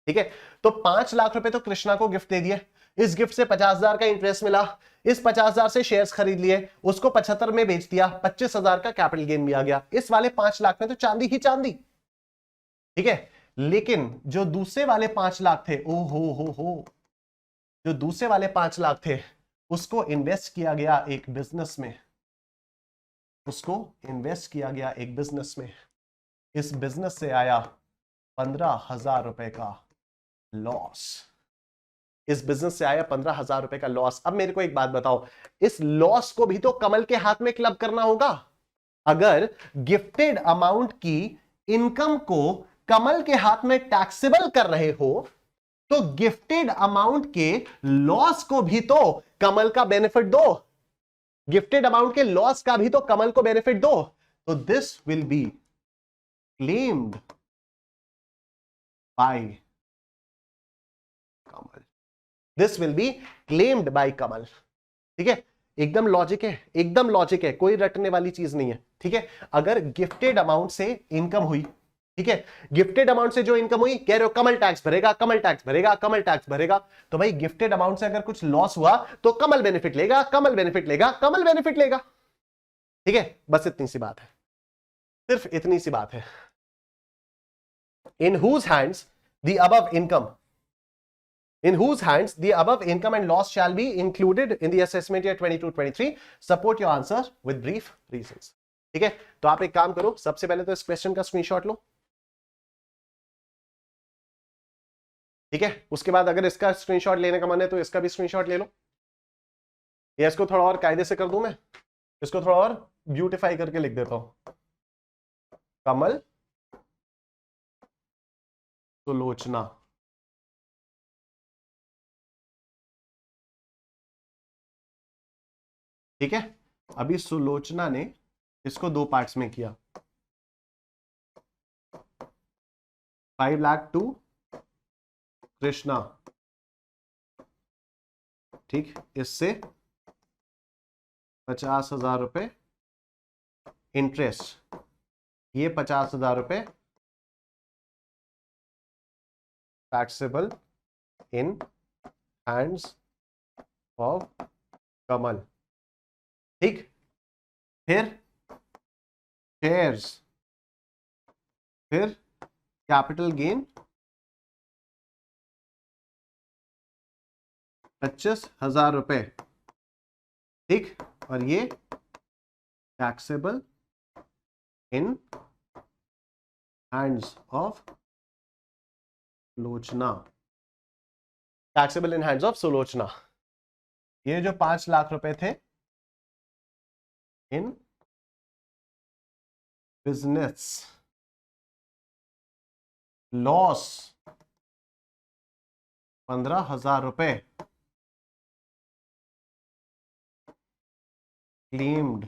ठीक है। तो 5 लाख रुपए तो कृष्णा को गिफ्ट दे दिए, इस गिफ्ट से 50,000 का इंटरेस्ट मिला, इस 50,000 से शेयर्स खरीद लिए, उसको 75 में बेच दिया, 25,000 का कैपिटल गेन भी आ गया। इस वाले 5 लाख में तो चांदी ही चांदी, ठीक है। लेकिन जो दूसरे वाले 5 लाख थे, ओ हो, जो दूसरे वाले 5 लाख थे उसको इन्वेस्ट किया गया एक बिजनेस में, उसको इन्वेस्ट किया गया एक बिजनेस में। इस बिजनेस से आया 15,000 रुपए का लॉस, इस बिजनेस से आया 15,000 रुपए का लॉस। अब मेरे को एक बात बताओ, इस लॉस को भी तो कमल के हाथ में क्लब करना होगा। अगर गिफ्टेड अमाउंट की इनकम को कमल के हाथ में टैक्सेबल कर रहे हो तो गिफ्टेड अमाउंट के लॉस को भी तो कमल का बेनिफिट दो, गिफ्टेड अमाउंट के लॉस का भी तो कमल को बेनिफिट दो। तो this will be claimed by Kamal, this will be claimed by Kamal, ठीक है। एकदम लॉजिक है, एकदम लॉजिक है, कोई रटने वाली चीज नहीं है, ठीक है। अगर गिफ्टेड अमाउंट से इनकम हुई, ठीक है, गिफ्टेड अमाउंट से जो इनकम हुई, कह रहे हो कमल टैक्स भरेगा, कमल टैक्स भरेगा, कमल टैक्स भरेगा, तो भाई गिफ्टेड अमाउंट से अगर कुछ लॉस हुआ तो कमल बेनिफिट लेगा, कमल बेनिफिट लेगा, कमल बेनिफिट लेगा, ठीक है। बस इतनी सी बात है, सिर्फ इतनी सी बात है। In whose hands the above income, in whose hands the above income and loss shall be included in the assessment year 22-23, support your answer with brief reasons, ठीक है। तो आप एक काम करो, सबसे पहले तो इस क्वेश्चन का स्क्रीनशॉट लो, ठीक है। उसके बाद अगर इसका स्क्रीनशॉट लेने का मन है तो इसका भी स्क्रीनशॉट ले लो, या इसको थोड़ा और कायदे से कर दूं मैं, इसको थोड़ा और ब्यूटिफाई करके लिख देता हूं, कमल सुलोचना, ठीक है। अभी सुलोचना ने इसको 2 पार्ट्स में किया, 5 लाख टू कृष्णा, ठीक, इससे 50,000 रुपए इंटरेस्ट, ये 50,000 रुपए taxable in hands of Kamal, ठीक। फिर शेयर्स, फिर कैपिटल गेन 25,000 रुपए, ठीक, और ये taxable in hands of Sulochana, taxable in hands of Sulochana. ये जो 5 लाख रुपए थे इन बिजनेस लॉस 15,000 रुपए क्लेम्ड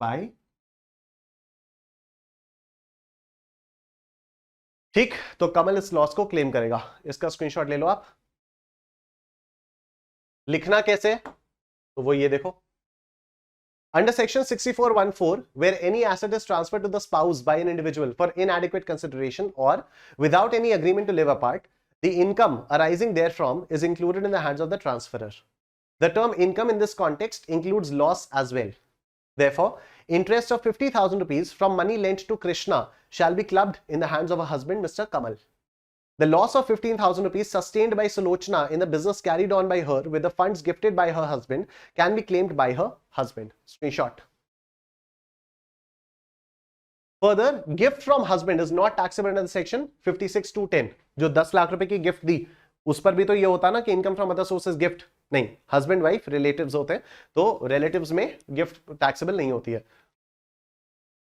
बाय, ठीक, तो कमल इस लॉस को क्लेम करेगा। इसका स्क्रीनशॉट ले लो आप। लिखना कैसे, तो वो ये देखो, under section 6414 where any asset is transferred to the spouse by an individual for inadequate consideration or without any agreement to live apart, the income arising therefrom is included in the hands of the transferor. The term income in this context includes loss as well. Therefore, interest of 50,000 rupees from money lent to Krishna shall be clubbed in the hands of her husband, Mr. Kamal. The loss of 15,000 rupees sustained by Sulochana in the business carried on by her with the funds gifted by her husband can be claimed by her husband. Screenshot. Further, gift from husband is not taxable under the section 56(2)(10). जो 10 लाख रुपए की gift दी, उस पर भी तो ये होता ना कि income from other sources gift नहीं, हस्बैंड वाइफ रिलेटिव्स होते हैं, तो रिलेटिव्स में गिफ्ट टैक्सेबल नहीं होती है।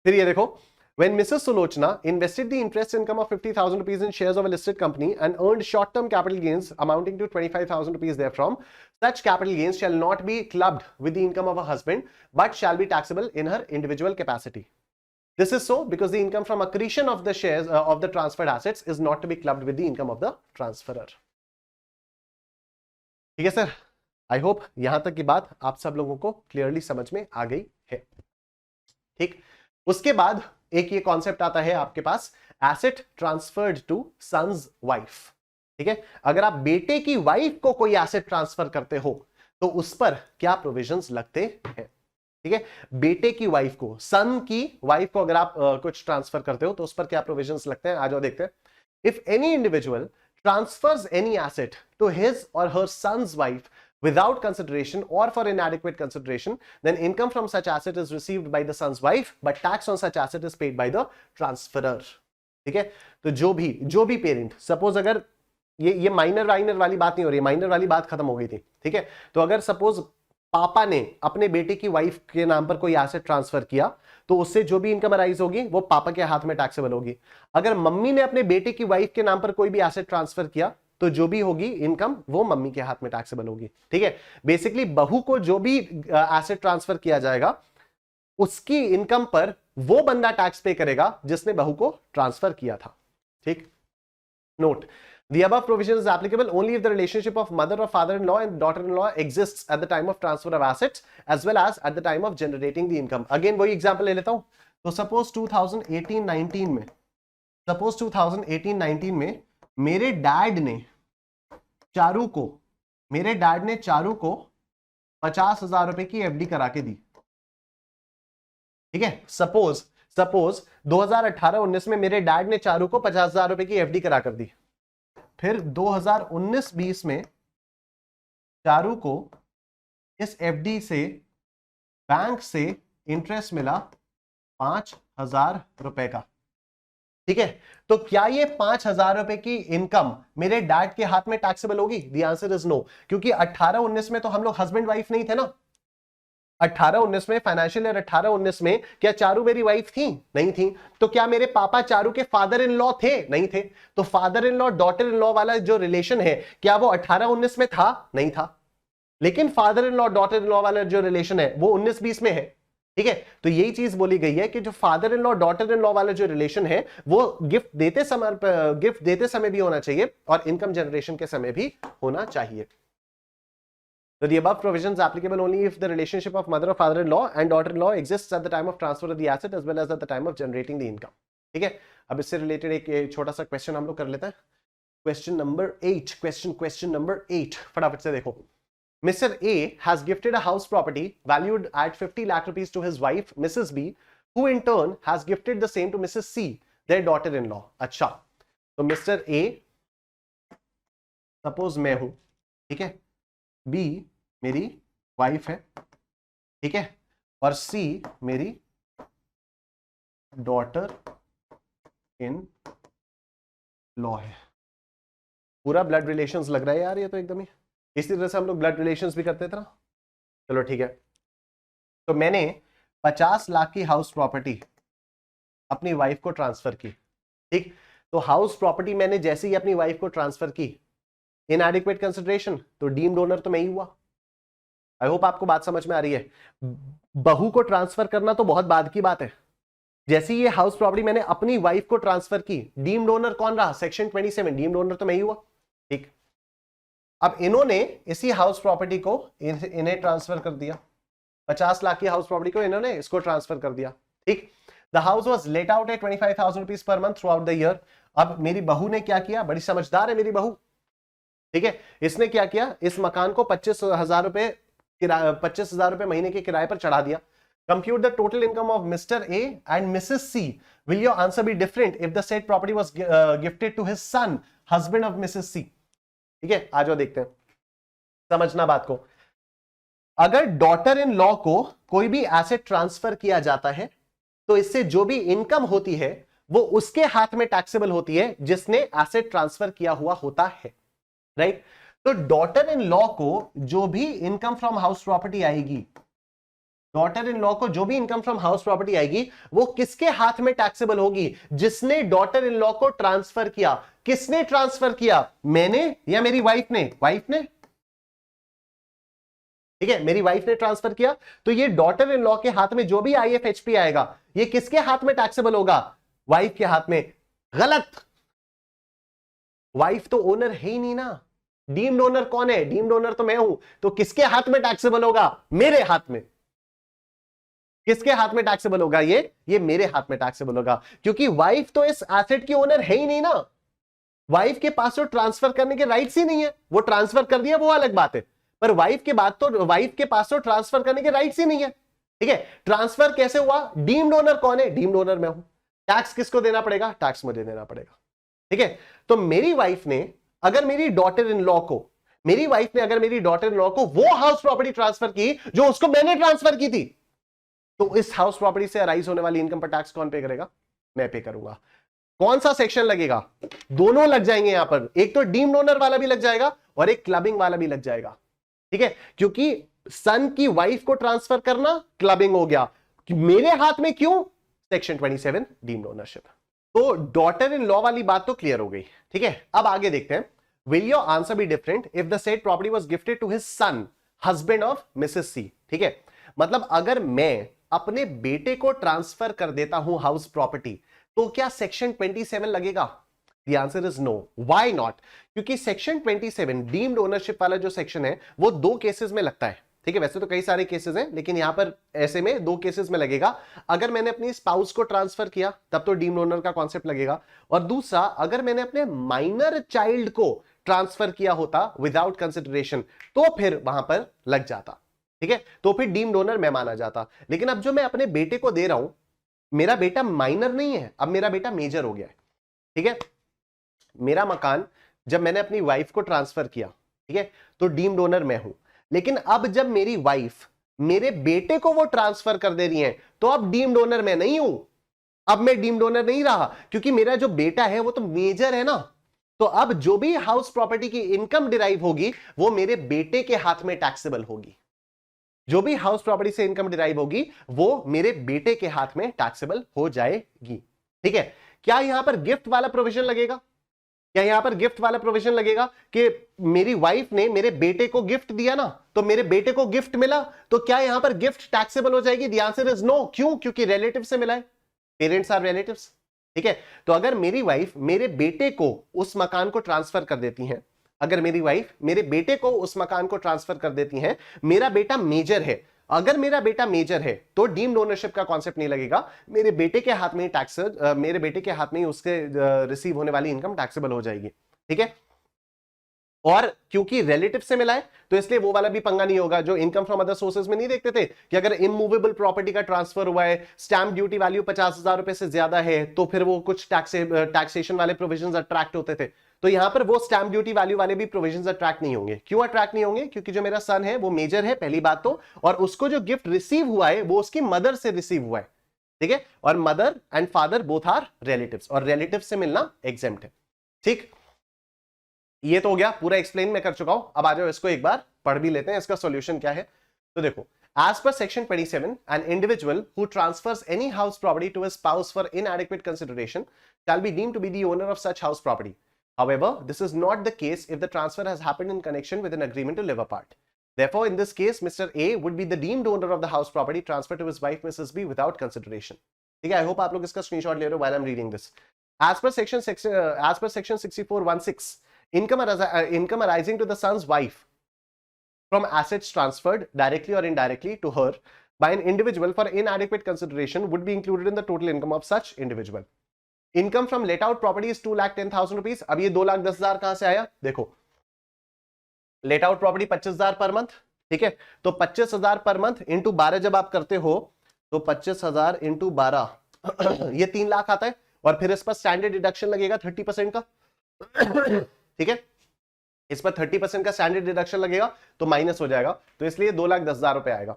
फिर ये देखो, when Mrs. Sulochana invested the interest income of 50,000 rupees in shares of a listed company and earned short-term capital gains amounting to 25,000 rupees therefrom, such capital gains shall not be clubbed with the income of her husband but shall be taxable in her individual capacity. This is so because the income from accretion of the shares of the transferred assets is not to be clubbed with the income of the transferor. ठीक है sir, I hope यहां तक की बात आप सब लोगों को क्लियरली समझ में आ गई है। ठीक, उसके बाद एक ये कॉन्सेप्ट आता है आपके पास, asset transferred to sons wife. ठीक है, अगर आप बेटे की वाइफ को कोई एसेट ट्रांसफर करते हो तो उस पर क्या प्रोविजंस लगते हैं। ठीक है, बेटे की वाइफ को, सन की वाइफ को अगर आप कुछ ट्रांसफर करते हो तो उस पर क्या प्रोविजंस लगते हैं, आ जाओ देखते हैं। If any individual transfers any asset to his or her sons wife without consideration or for inadequate consideration, then income from such asset is received by the son's wife, but tax on such asset is paid by the transferor. ठीक है, तो जो भी parent, suppose अगर ये minor वाली बात नहीं हो रही, माइनर वाली बात खत्म हो गई थी। ठीक है, तो अगर सपोज पापा ने अपने बेटे की वाइफ के नाम पर कोई एसेट ट्रांसफर किया तो उससे जो भी इनकम अराइज होगी वो पापा के हाथ में टैक्सेबल होगी। अगर मम्मी ने अपने बेटे की वाइफ के नाम पर कोई भी एसेट ट्रांसफर किया तो जो भी होगी इनकम वो मम्मी के हाथ में टैक्सेबल होगी। ठीक है, बेसिकली बहू को जो भी एसेट ट्रांसफर किया जाएगा उसकी इनकम पर वो बंदा टैक्स पे करेगा जिसने बहू को ट्रांसफर किया था। ठीक, note, the above provision is applicable only if the relationship of mother or father-in-law and daughter-in-law exists at the time of transfer of assets as well as at the time of generating the income. Again वही example ले लेता हूं, तो suppose 2018-19 में मेरे dad ने चारू को 50,000 रुपए की एफडी करा के दी। ठीक है, सपोज 2018-19 में मेरे डैड ने चारू को 50,000 रुपए की एफडी करा कर दी। फिर 2019-20 में चारू को इस एफडी से बैंक से इंटरेस्ट मिला 5,000 रुपए का। ठीक है, तो क्या ये 5,000 रुपए की इनकम मेरे डैड के हाथ में टैक्सेबल होगी? द आंसर इज नो, क्योंकि 18-19 में तो हम लोग हस्बैंड वाइफ नहीं थे ना। 18-19 में, फाइनेंशियल ईयर 18-19 में क्या चारू मेरी वाइफ थी? नहीं थी। तो क्या मेरे पापा चारू के फादर इन लॉ थे? नहीं थे। तो father in law daughter in law वाला जो रिलेशन है क्या वो 18-19 में था? नहीं था। लेकिन father in law daughter in law वाला जो रिलेशन है वो 19-20 में है। ठीक है, तो यही चीज बोली गई है कि जो father in law daughter in law वाला जो रिलेशन है वो गिफ्ट देते समय भी होना चाहिए और इनकम जनरेशन के समय भी होना चाहिए। So the above provisions applicable only if the relationship of mother or father-in-law and daughter-in-law exists at the time of transfer of the asset as well as at the time of generating the income. ठीक है, अब इससे related एक छोटा सा question हम लोग कर लेते हैं। क्वेश्चन नंबर 8, फटाफट से देखो। Mr. A has gifted a house property valued at 50 lakh rupees to his wife, Mrs. B, who in turn has gifted the same to Mrs. C, their daughter-in-law. अच्छा, तो Mr. A, सपोज मैं हूं, ठीक है, B मेरी wife है, ठीक है, और C मेरी डॉटर इन लॉ है। पूरा ब्लड रिलेशंस लग रहा है यार ये तो एकदम ही। इसी तरह से हम लोग ब्लड रिलेशंस भी करते थे ना। चलो ठीक है, तो मैंने 50 लाख की हाउस प्रॉपर्टी अपनी वाइफ को ट्रांसफर की, ठीक। तो हाउस प्रॉपर्टी मैंने जैसे ही अपनी वाइफ को ट्रांसफर की, इनएडिक्वेट कंसिडरेशन, तो डीम्ड ओनर तो मैं ही हुआ। आई होप आपको बात समझ में आ रही है। बहू को ट्रांसफर करना तो बहुत बाद की बात है। जैसे ये हाउस प्रॉपर्टी मैंने अपनी वाइफ को ट्रांसफर की, डीम्ड ओनर कौन रहा? सेक्शन 27, डीम्ड ओनर तो मैं ही हुआ, ठीक। अब इन्होंने इसी हाउस प्रॉपर्टी को इन्हें ट्रांसफर कर दिया, 50 लाख की हाउस प्रॉपर्टी को इन्होंने इसको ट्रांसफर कर दिया, ठीक। The house was let out at 25,000 rupees per month through out the year. अब मेरी बहू ने क्या किया? बड़ी समझदार है मेरी बहू, ठीक है। इसने क्या किया? इस मकान को 25,000 रुपए 25,000 रुपए महीने के किराए पर चढ़ा दिया। Compute the total income of Mr. A and Mrs. C. Will your answer be different if the said property was gifted to his son, husband of Mrs. C? ठीक है, आ जाओ देखते हैं, समझना बात को। अगर डॉटर इन लॉ को कोई भी एसेट ट्रांसफर किया जाता है तो इससे जो भी इनकम होती है वो उसके हाथ में टैक्सेबल होती है जिसने एसेट ट्रांसफर किया हुआ होता है, राइट। तो डॉटर इन लॉ को जो भी इनकम फ्रॉम हाउस प्रॉपर्टी आएगी, डॉटर इन लॉ को जो भी इनकम फ्रॉम हाउस प्रॉपर्टी आएगी वो किसके हाथ में टैक्सेबल होगी? जिसने डॉटर इन लॉ को ट्रांसफर किया। किसने ट्रांसफर किया? मैंने या मेरी वाइफ ने? वाइफ ने, ठीक है, मेरी वाइफ ने ट्रांसफर किया। तो ये डॉटर इन लॉ के हाथ में जो भी आईएफएचपी आएगा ये किसके हाथ में टैक्सेबल होगा? वाइफ के हाथ में। गलत, वाइफ तो ओनर है ही नहीं ना। डीम्ड ओनर कौन है? डीम्ड ओनर तो मैं हूं। तो किसके हाथ में टैक्सेबल होगा? मेरे हाथ में। किसके हाथ में टैक्सेबल होगा? ये मेरे हाथ में टैक्सेबल होगा, क्योंकि वाइफ तो इस एसेट की ओनर है ही नहीं ना। वाइफ के पास तो ट्रांसफर करने के राइट्स ही नहीं है। वो ट्रांसफर कर दिया वो अलग बात है, पर वाइफ के पास तो ट्रांसफर करने के राइट्स ही नहीं है, ठीक है। ट्रांसफर कैसे हुआ? डीम्ड ओनर कौन है? डीम्ड ओनर मैं हूं। टैक्स किसको देना पड़ेगा? टैक्स मुझे देना पड़ेगा, ठीक है। तो मेरी वाइफ ने अगर मेरी डॉटर इन लॉ को वो हाउस प्रॉपर्टी ट्रांसफर की जो उसको मैंने ट्रांसफर की थी, तो इस हाउस प्रॉपर्टी से अराइज होने वाली इनकम पर टैक्स कौन पे करेगा? मैं पे करूंगा। कौन सा सेक्शन लगेगा? दोनों लग जाएंगे यहां पर। एक तो डीम्ड ओनर वाला भी लग जाएगा और एक क्लबिंग वाला भी लग जाएगा, ठीक है। क्योंकि सन की वाइफ को ट्रांसफर करना क्लबिंग हो गया। मेरे हाथ में क्यों? Section 27 deemed ownership. तो डॉटर इन लॉ वाली बात तो क्लियर हो गई, ठीक है। अब आगे देखते हैं। Will your answer be different if the said property was gifted to his son, husband of Mrs C, ठीक है। मतलब अगर मैं अपने बेटे को ट्रांसफर कर देता हूं हाउस प्रॉपर्टी, तो क्या सेक्शन 27 लगेगा? The answer is no. Why not? क्योंकि सेक्शन 27 डीम्ड ओनरशिप वाला जो सेक्शन है वो दो केसेस में लगता है, ठीक है। वैसे तो कई सारे केसेस हैं, लेकिन यहां पर ऐसे में दो केसेस में लगेगा। अगर मैंने अपनी स्पाउस को ट्रांसफर किया तब तो डीम्ड ओनर का कॉन्सेप्ट लगेगा, और दूसरा अगर मैंने अपने माइनर चाइल्ड को ट्रांसफर किया होता विदाउट कंसिडरेशन तो फिर वहां पर लग जाता, ठीक है। तो फिर डीम्ड ओनर मैं माना जाता। लेकिन अब जो मैं अपने बेटे को दे रहा हूं, मेरा बेटा माइनर नहीं है, अब मेरा बेटा मेजर हो गया है, ठीक है। मेरा मकान जब मैंने अपनी वाइफ को ट्रांसफर किया, ठीक है, तो डीम्ड ओनर मैं हूं। लेकिन अब जब मेरी वाइफ मेरे बेटे को वो ट्रांसफर कर दे रही है तो अब डीम्ड ओनर मैं नहीं हूं। अब मैं डीम्ड ओनर नहीं रहा, क्योंकि मेरा जो बेटा है वो तो मेजर है ना। तो अब जो भी हाउस प्रॉपर्टी की इनकम डिराइव होगी वो मेरे बेटे के हाथ में टैक्सेबल होगी। जो भी हाउस प्रॉपर्टी से इनकम डिराइव होगी वो मेरे बेटे के हाथ में टैक्सेबल हो जाएगी, ठीक है। क्या यहां पर गिफ्ट वाला प्रोविजन लगेगा? क्या यहां पर गिफ्ट वाला प्रोविजन लगेगा कि मेरी वाइफ ने मेरे बेटे को गिफ्ट दिया ना, तो मेरे बेटे को गिफ्ट मिला, तो क्या यहां पर गिफ्ट टैक्सेबल हो जाएगी? The answer is no. क्यों? क्योंकि रिलेटिव से मिला है, पेरेंट्स आर रिलेटिव्स, ठीक है। तो अगर मेरी वाइफ मेरे बेटे को उस मकान को ट्रांसफर कर देती है, अगर मेरी वाइफ मेरे बेटे को उस मकान को ट्रांसफर कर देती है, मेरा बेटा मेजर है, अगर मेरा बेटा मेजर है तो डीम्ड ओनरशिप का कॉन्सेप्ट नहीं लगेगा। मेरे बेटे के हाथ में टैक्स, मेरे बेटे के हाथ में ही उसके रिसीव होने वाली इनकम टैक्सेबल हो जाएगी, ठीक है। और क्योंकि रिलेटिव से मिला है तो इसलिए वो वाला भी पंगा नहीं होगा जो इनकम फ्रॉम अदर सोर्सेज में नहीं देखते थे कि अगर इमूवेबल प्रॉपर्टी का ट्रांसफर हुआ है, स्टैंप ड्यूटी वैल्यू 50,000 रुपए से ज्यादा है, तो फिर वो कुछ टैक्सेशन वाले प्रोविजंस अट्रैक्ट होते थे। तो यहां पर वो स्टैंप ड्यूटी वैल्यू वाले भी प्रोविजंस अट्रैक्ट नहीं होंगे। क्यों अट्रैक्ट नहीं होंगे? क्योंकि जो मेरा सन है वो मेजर है, पहली बात तो, और उसको जो गिफ्ट रिसीव हुआ है वो उसकी मदर से रिसीव हुआ है, ठीक है। और mother and father both are relatives, और रिलेटिव से मिलना एग्जेम्प्ट है, ठीक। ये तो हो गया, पूरा एक्सप्लेन मैं कर चुका हूं। अब आ जाओ इसको एक बार पढ़ भी लेते हैं, इसका सॉल्यूशन क्या है। तो देखो, As per section 27, an individual who transfers any house property to his spouse for inadequate consideration shall be deemed to be the owner of such house property. However, this is not the case if the transfer has happened in connection with an agreement to live apart. Therefore, in this case, Mr. A would be the deemed owner of the house property transferred to his wife, Mrs. B, without consideration. ठीक है, I hope आप लोग इसका screenshot ले रहे हो while I'm reading this. As per section 6416, income arising to the son's wife from assets transferred directly or indirectly to her by an individual for inadequate consideration would be included in the total income of such individual. Income from let out property is 2,10,000 rupees. अब ये 2,10,000 कहां से आया? देखो, let out property 25,000 per month, ठीक है, तो 25,000 per month into 12 जब आप करते हो तो 25,000 इंटू 12 ये 3 लाख आता है, और फिर इस पर स्टैंडर्ड डिडक्शन लगेगा 30% का, ठीक है, इस पर 30% का स्टैंडर्ड डिडक्शन लगेगा तो माइनस हो जाएगा, तो इसलिए 2,10,000 रुपए आएगा,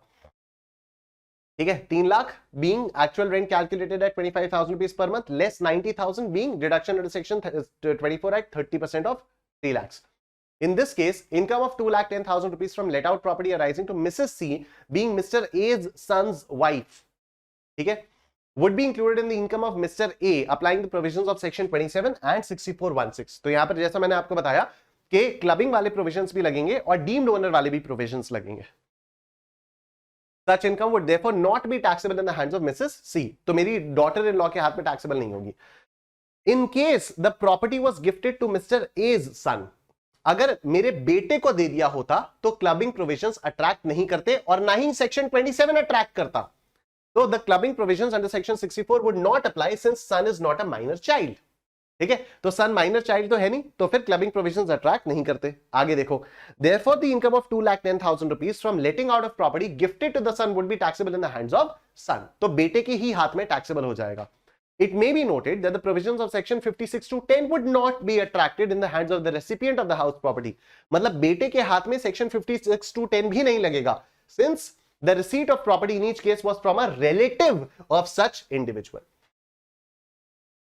ठीक है। 3 lakh being actual rent calculated at 25,000 rupees per month less 90,000 being deduction under section 24 at 30% of 3 lakhs. In this case, income of 2,10,000 rupees from let out property arising to Mrs. C being Mr. A's son's wife, ठीक है, would be included in the income of Mr. A applying the provisions of section 27 and 6416. तो यहां पर जैसा मैंने आपको बताया कि क्लबिंग वाले प्रोविजंस भी लगेंगे और डीम्ड ओनर वाले भी प्रोविजंस लगेंगे. Such income would therefore not be taxable in the hands of Mrs. C. तो मेरी डॉटर इन लॉ के हाथ में टैक्सेबल नहीं होगी. In case the property was gifted to Mr. A's son, अगर मेरे बेटे को दे दिया होता तो क्लबिंग प्रोविजंस अट्रैक्ट नहीं करते और ना ही सेक्शन 27 अट्रैक्ट करता. तो the clubbing provisions under section 64 would not apply since son is not a minor child. ठीक है, तो सन माइनर चाइल्ड तो है नहीं, तो फिर क्लबिंग प्रोविजंस अट्रैक्ट नहीं करते. आगे देखो, therefore the income of 2,10,000 rupees from letting out of property gifted to the son would be taxable in the hands of son. तो बेटे के ही हाथ में टैक्सेबल हो जाएगा. It may be noted that the provisions of section 56 to 10 would not be attracted in the hands of the recipient of the house property. मतलब बेटे के हाथ में section 56 to 10 भी नहीं लगेगा, since the receipt of property in each case was from a relative of such individual.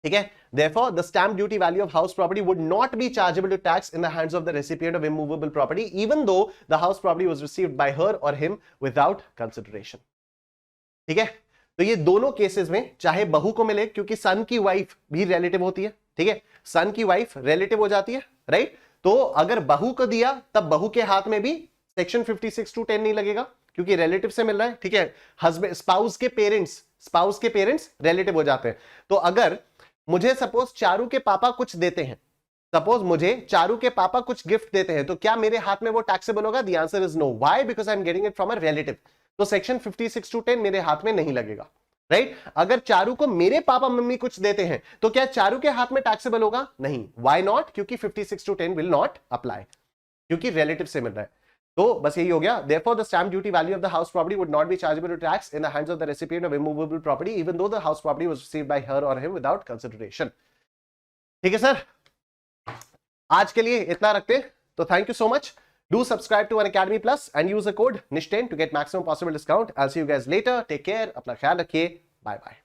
ठीक है, therefore the stamp duty value of house property would not be chargeable to tax in the hands of the recipient of immovable property, even though the house property was received by her or him without consideration. ठीक है, तो ये दोनों cases में चाहे बहू को मिले, क्योंकि सन की वाइफ भी रिलेटिव होती है, ठीक है, सन की वाइफ रिलेटिव हो जाती है, राइट. तो अगर बहू को दिया तब बहू के हाथ में भी सेक्शन 56 to 10 नहीं लगेगा, क्योंकि रिलेटिव से मिल रहा है, ठीक है. हस्बैंड स्पाउस के पेरेंट्स रिलेटिव हो जाते हैं. तो अगर मुझे सपोज चारू के पापा कुछ देते हैं, सपोज मुझे चारू के पापा कुछ गिफ्ट देते हैं, तो क्या मेरे हाथ में वो टैक्सेबल होगा? The answer is no. Why? Because I am getting it from a relative. तो सेक्शन 56 to 10 मेरे हाथ में नहीं लगेगा, राइट. अगर चारू को मेरे पापा मम्मी कुछ देते हैं तो क्या चारू के हाथ में टैक्सेबल होगा? नहीं. Why not? क्योंकि 56 to 10 विल नॉट अप्लाई, क्योंकि रिलेटिव से मिल रहा है. तो बस यही हो गया. Therefore, the stamp duty value of the house property would not be chargeable to tax in the hands of the recipient of immovable property, even though the house property was received by her or him without consideration. ठीक है sir, आज के लिए इतना रखते हैं. तो thank you so much. Do subscribe to Unacademy Plus and use the code NISH10 to get maximum possible discount. I'll see you guys later. Take care. अपना ख्याल रखिए. Bye bye.